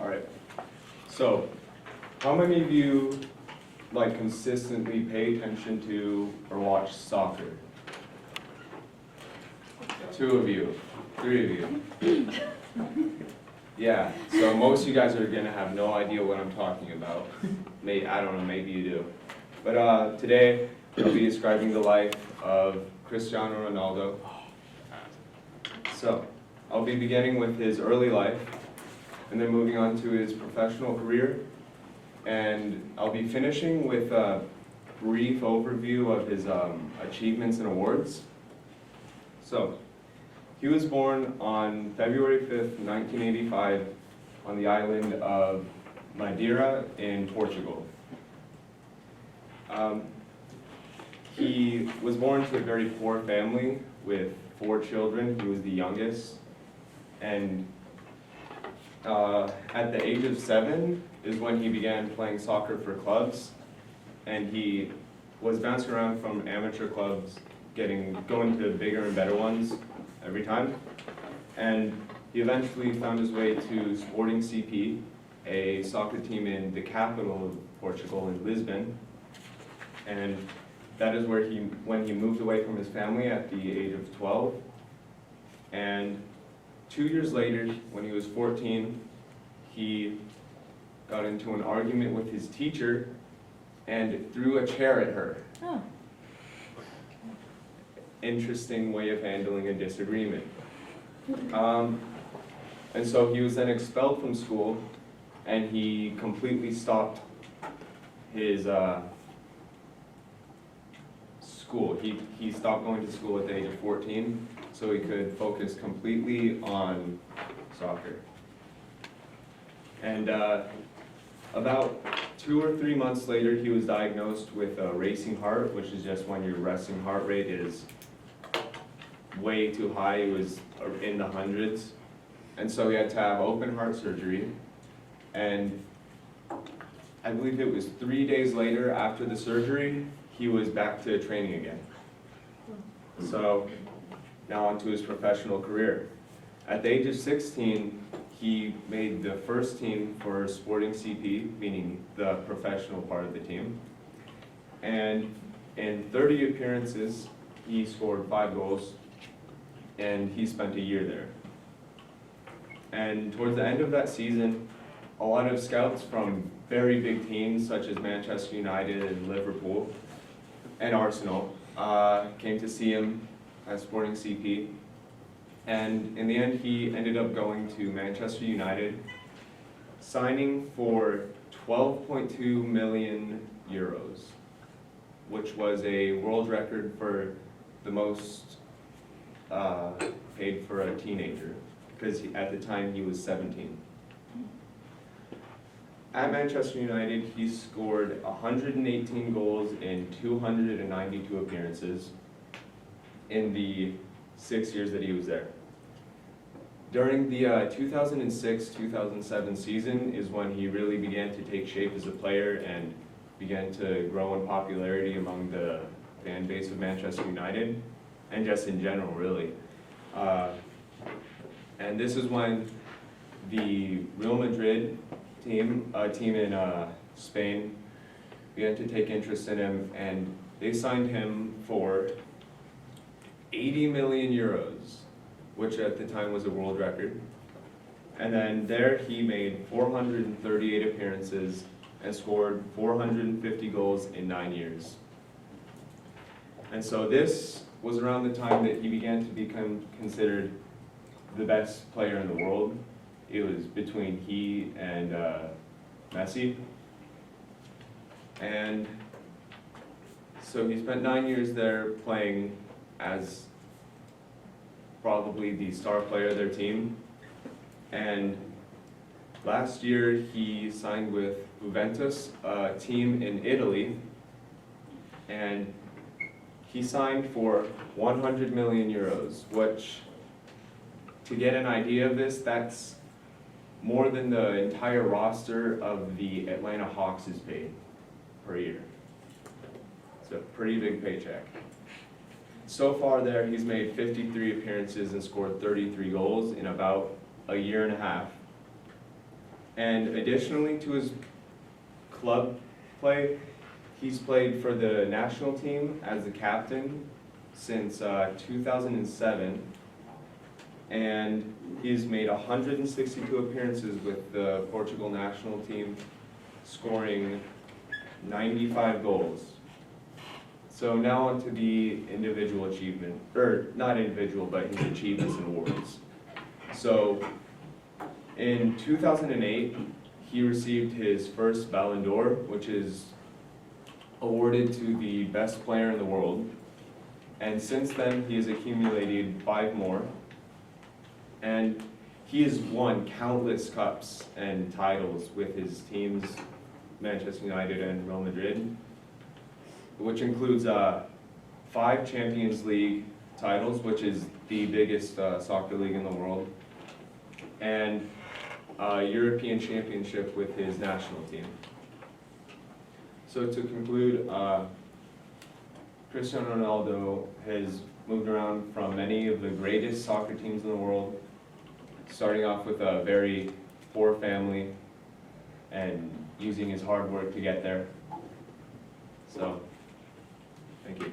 All right. So, how many of you consistently pay attention to or watch soccer? 2 of you, 3 of you. Yeah, so most of you guys are gonna have no idea what I'm talking about. I don't know, maybe you do. But today, I'll be describing the life of Cristiano Ronaldo. So, I'll be beginning with his early life, and then moving on to his professional career, and I'll be finishing with a brief overview of his achievements and awards. So, he was born on February 5th, 1985, on the island of Madeira in Portugal. He was born to a very poor family with 4 children. He was the youngest, and at the age of 7 is when he began playing soccer for clubs, and he was bouncing around from amateur clubs, going to bigger and better ones every time, and he eventually found his way to Sporting CP, a soccer team in the capital of Portugal, in Lisbon, and that is when he moved away from his family at the age of 12, and 2 years later, when he was 14, he got into an argument with his teacher and threw a chair at her. Oh. Interesting way of handling a disagreement. And so he was then expelled from school, and he completely stopped his school. He stopped going to school at the age of 14, so he could focus completely on soccer. And about 2 or 3 months later, he was diagnosed with a racing heart, which is just when your resting heart rate is way too high. It was in the hundreds. And so he had to have open heart surgery. And I believe it was 3 days later after the surgery, he was back to training again. So now on to his professional career. At the age of 16, he made the first team for Sporting CP, meaning the professional part of the team. And in 30 appearances, he scored 5 goals, and he spent a year there. And towards the end of that season, a lot of scouts from very big teams such as Manchester United and Liverpool and Arsenal came to see him at Sporting CP. And in the end, he ended up going to Manchester United, signing for 12.2 million euros, which was a world record for the most paid for a teenager, because at the time he was 17. At Manchester United, he scored 118 goals in 292 appearances in the 6 years that he was there. During the 2006-2007 season is when he really began to take shape as a player and began to grow in popularity among the fan base of Manchester United, and just in general, really. And this is when the Real Madrid team, a team in Spain, began to take interest in him, and they signed him for 80 million euros, which at the time was a world record. And then there he made 438 appearances and scored 450 goals in 9 years. And so this was around the time that he began to become considered the best player in the world. It was between he and Messi. And so he spent 9 years there playing as probably the star player of their team. And last year he signed with Juventus, a team in Italy, and he signed for 100 million euros, which, to get an idea of this, that's more than the entire roster of the Atlanta Hawks is paid per year. It's a pretty big paycheck. So far there, he's made 53 appearances and scored 33 goals in about a year and a half. And additionally to his club play, he's played for the national team as the captain since 2007, and he's made 162 appearances with the Portugal national team, scoring 95 goals. So now on to the individual achievement, or not individual, but his achievements and awards. So in 2008, he received his first Ballon d'Or, which is awarded to the best player in the world. And since then, he has accumulated 5 more. And he has won countless cups and titles with his teams, Manchester United and Real Madrid, which includes 5 Champions League titles, which is the biggest soccer league in the world, and a European Championship with his national team. So to conclude, Cristiano Ronaldo has moved around from many of the greatest soccer teams in the world, starting off with a very poor family and using his hard work to get there. So, thank you.